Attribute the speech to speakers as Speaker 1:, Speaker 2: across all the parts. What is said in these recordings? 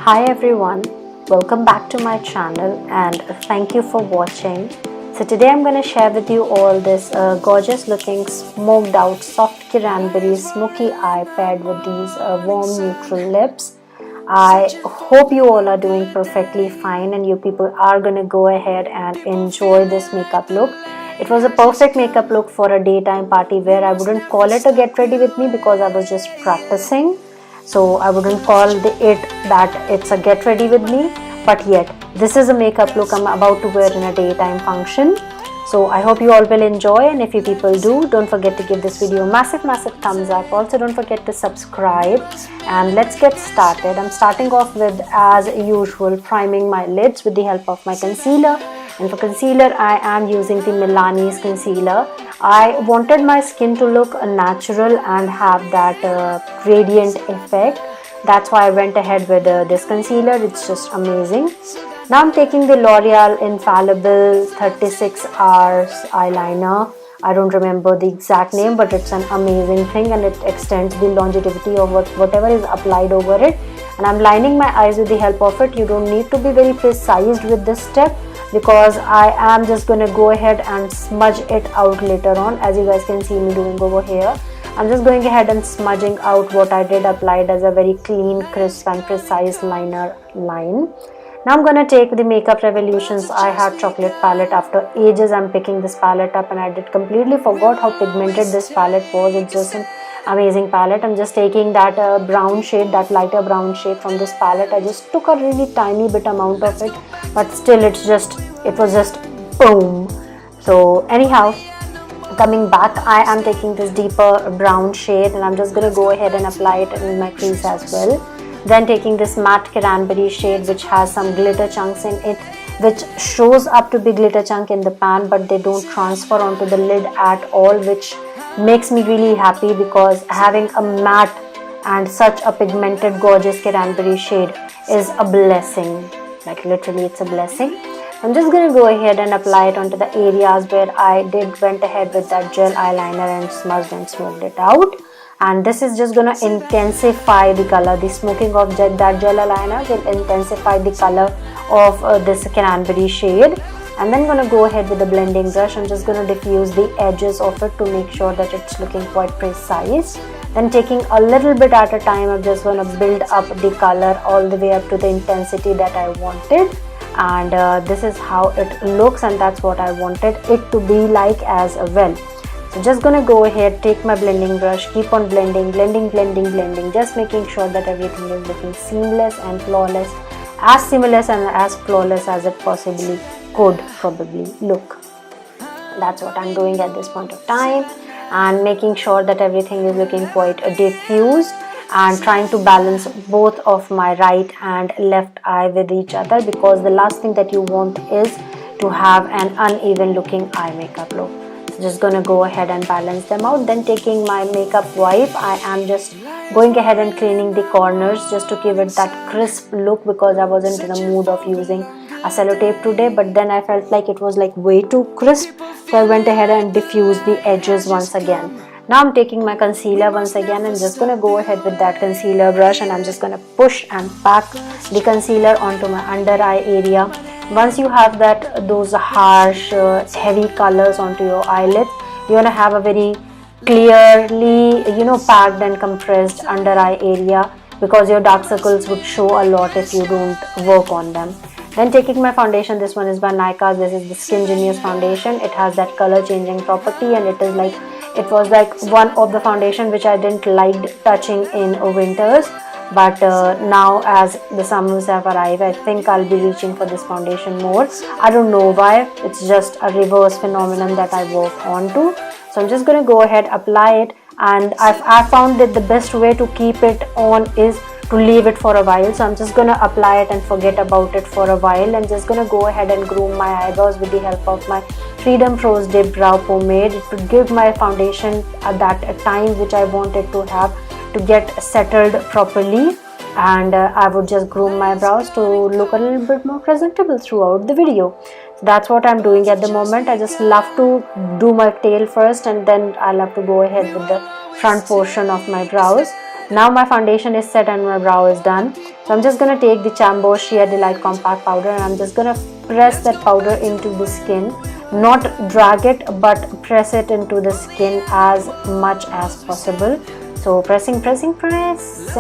Speaker 1: Hi everyone, welcome back to my channel and thank you for watching. So today I'm going to share with you all this gorgeous looking smoked out soft cranberry smoky eye paired with these warm neutral lips. I hope you all are doing perfectly fine and you people are going to go ahead and enjoy this makeup look. It was a perfect makeup look for a daytime party where I wouldn't call it a get ready with me because I was just practicing. So I wouldn't call it that it's a get ready with me, but yet this is a makeup look I'm about to wear in a daytime function. So I hope you all will enjoy, and if you people do, don't forget to give this video a massive thumbs up. Also don't forget to subscribe, and let's get started. I'm starting off with, as usual, priming my lids with the help of my concealer. And for concealer I am using the Milani's concealer. I wanted my skin to look natural and have that radiant effect. That's why I went ahead with this concealer. It's just amazing. Now I'm taking the L'Oreal Infallible 36 Hours eyeliner. I don't remember the exact name, but it's an amazing thing and it extends the longevity of whatever is applied over it. And I'm lining my eyes with the help of it. You don't need to be very precise with this step, because I am just going to go ahead and smudge it out later on, as you guys can see me doing over here. I'm just going ahead and smudging out what I did applied as a very clean, crisp and precise liner line. Now I'm going to take the Makeup Revolution's I Heart Chocolate palette. After ages I'm picking this palette up and I did completely forgot how pigmented this palette was. It's just an amazing palette. I'm just taking that brown shade, that lighter brown shade from this palette. I just took a really tiny bit amount of it, but still it was just boom. So anyhow, coming back, I am taking this deeper brown shade and I'm just going to go ahead and apply it in my crease as well. Then taking this matte cranberry shade, which has some glitter chunks in it, which shows up to be glitter chunk in the pan, but they don't transfer onto the lid at all, which makes me really happy, because having a matte and such a pigmented gorgeous cranberry shade is a blessing. Like literally it's a blessing. I'm just going to go ahead and apply it onto the areas where I went ahead with that gel eyeliner and smudged and smoothed it out. And this is just going to intensify the color. The smoking of that gel eyeliner will intensify the color of this cranberry shade. And then going to go ahead with the blending brush. I'm just going to diffuse the edges of it to make sure that it's looking quite precise. Then taking a little bit at a time, I'm just going to build up the color all the way up to the intensity that I wanted. And this is how it looks, and that's what I wanted it to be like as well. So just gonna go ahead, take my blending brush, keep on blending, just making sure that everything is looking seamless and flawless, as seamless and as flawless as it possibly could probably look. That's what I'm doing at this point of time, and making sure that everything is looking quite diffused, and trying to balance both of my right and left eye with each other, because the last thing that you want is to have an uneven looking eye makeup look. So just gonna go ahead and balance them out. Then taking my makeup wipe, I am just going ahead and cleaning the corners just to give it that crisp look, because I wasn't in a mood of using a sellotape today, but then I felt like it was like way too crisp, so I went ahead and diffused the edges once again. Now I'm taking my concealer once again and just gonna go ahead with that concealer brush, and I'm just gonna push and pack the concealer onto my under eye area. Once you have those harsh heavy colors onto your eyelid, you're gonna have a very clearly packed and compressed under eye area, because your dark circles would show a lot if you don't work on them. Then taking my foundation, this one is by Nykaa. This is the Skin Genius foundation. It has that color changing property, and it was like one of the foundation which I didn't like touching in winters, but now as the summers have arrived, I think I'll be reaching for this foundation more. I don't know why, it's just a reverse phenomenon that I work on to. So I'm just going to go ahead, apply it, and I found that the best way to keep it on is to leave it for a while. So I'm just going to apply it and forget about it for a while, and just going to go ahead and groom my eyebrows with the help of my Freedom Froze Dip Brow Pomade. It would give my foundation at that time which I wanted to have to get settled properly, and I would just groom my brows to look a little bit more presentable throughout the video. So that's what I'm doing at the moment. I just love to do my tail first, and then I love to go ahead with the front portion of my brows. Now my foundation is set and my brow is done. So I'm just going to take the Chambour Sheer Delight Compact Powder and I'm just going to press that powder into the skin. Not drag it, but press it into the skin as much as possible. So pressing. As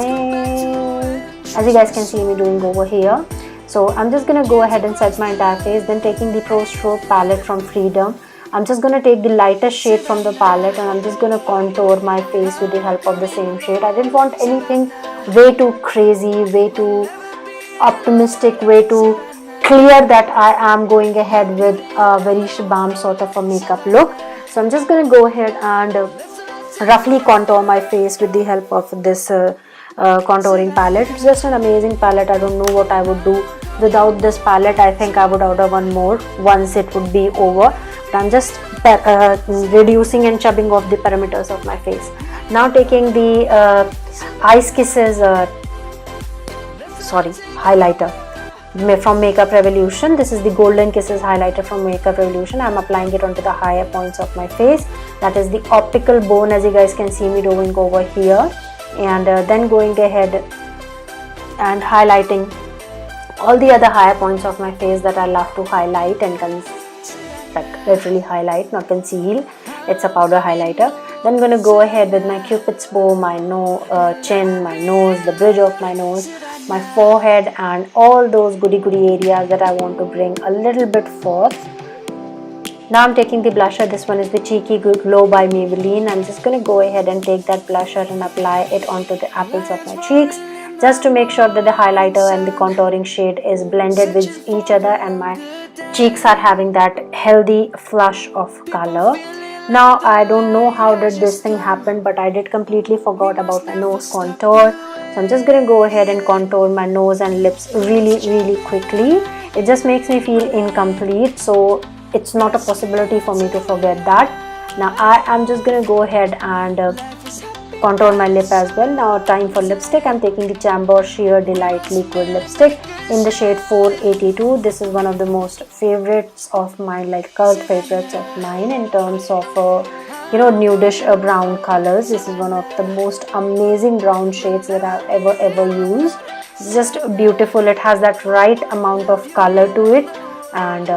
Speaker 1: you guys can see me doing over here. So I'm just going to go ahead and set my entire face. Then taking the Pro Stroke palette from Freedom, I'm just going to take the lightest shade from the palette and I'm just going to contour my face with the help of the same shade. I didn't want anything way too crazy, way too optimistic, way too clear that I am going ahead with a very shabam sort of a makeup look. So I'm just going to go ahead and roughly contour my face with the help of this contouring palette. It's just an amazing palette. I don't know what I would do without this palette. I think I would order one more once it would be over. I'm just reducing and chubbing off the perimeters of my face. Now taking the Ice Kisses highlighter from Makeup Revolution. This is the Golden Kisses highlighter from Makeup Revolution. I'm applying it onto the higher points of my face. That is the optical bone, as you guys can see me doing over here. And then going ahead and highlighting all the other higher points of my face that I love to highlight and literally highlight, not conceal. It's a powder highlighter. Then I'm going to go ahead with my Cupid's bow, my chin, my nose, the bridge of my nose, my forehead, and all those goody areas that I want to bring a little bit forth. Now I'm taking the blusher. This one is the Cheeky Glow by Maybelline. I'm just going to go ahead and take that blusher and apply it onto the apples of my cheeks, just to make sure that the highlighter and the contouring shade is blended with each other and my cheeks are having that healthy flush of color. Now I don't know how did this thing happen, but I did completely forgot about my nose contour. So I'm just going to go ahead and contour my nose and lips really quickly. It just makes me feel incomplete, so it's not a possibility for me to forget that. Now I am just going to go ahead and contour my lip as well. Now time for lipstick. I'm taking the Chambour Sheer Delight Liquid Lipstick in the shade 482. This is one of the most favorites of mine, like cult favorites of mine in terms of nudish brown colors. This is one of the most amazing brown shades that I've ever used. It's just beautiful. It has that right amount of color to it, and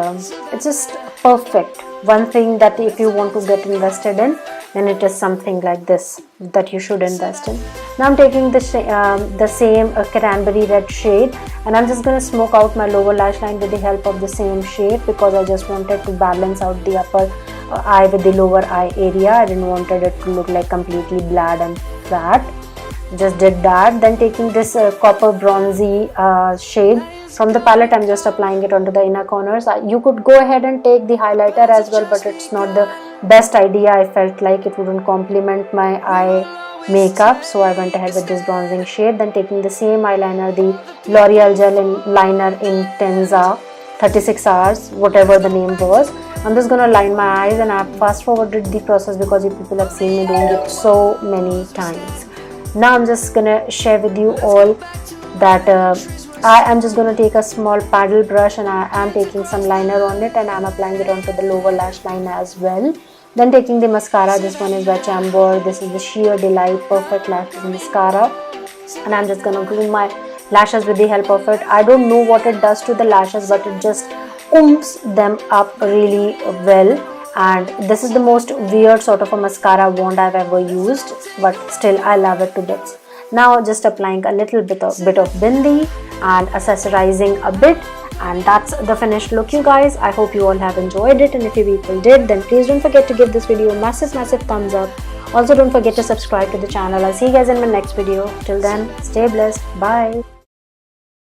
Speaker 1: it's just perfect. One thing that if you want to get invested in, then it is something like this that you should invest in. Now I'm taking the same cranberry red shade and I'm just going to smoke out my lower lash line with the help of the same shade, because I just wanted to balance out the upper eye with the lower eye area. I didn't wanted it to look like completely bland and flat. Just did that. Then taking this copper bronzy shade from the palette, I'm just applying it onto the inner corners. You could go ahead and take the highlighter as well, but it's not the best idea. I felt like it wouldn't complement my eye makeup, so I went ahead with this bronzing shade. Then taking the same eyeliner, the L'Oreal Gel Liner Intenza 36 hours, whatever the name was. I'm just going to line my eyes, and I fast forwarded the process because you people have seen me doing it so many times. Now I'm just going to share with you all that I am just going to take a small paddle brush and I am taking some liner on it, and I am applying it onto the lower lash line as well. Then taking the mascara. This one is by Chambour. This is the Sheer Delight Perfect Lashes Mascara, and I'm just going to glue my lashes with the help of it. I don't know what it does to the lashes, but it just oomph them up really well. And this is the most weird sort of a mascara wand I've ever used, but still I love it to bits. Now just applying a little bit of bindi and accessorizing a bit, and that's the finished look, you guys. I hope you all have enjoyed it, and if you people did, then please don't forget to give this video a massive thumbs up. Also don't forget to subscribe to the channel. I'll see you guys in my next video. Till then, stay blessed. Bye.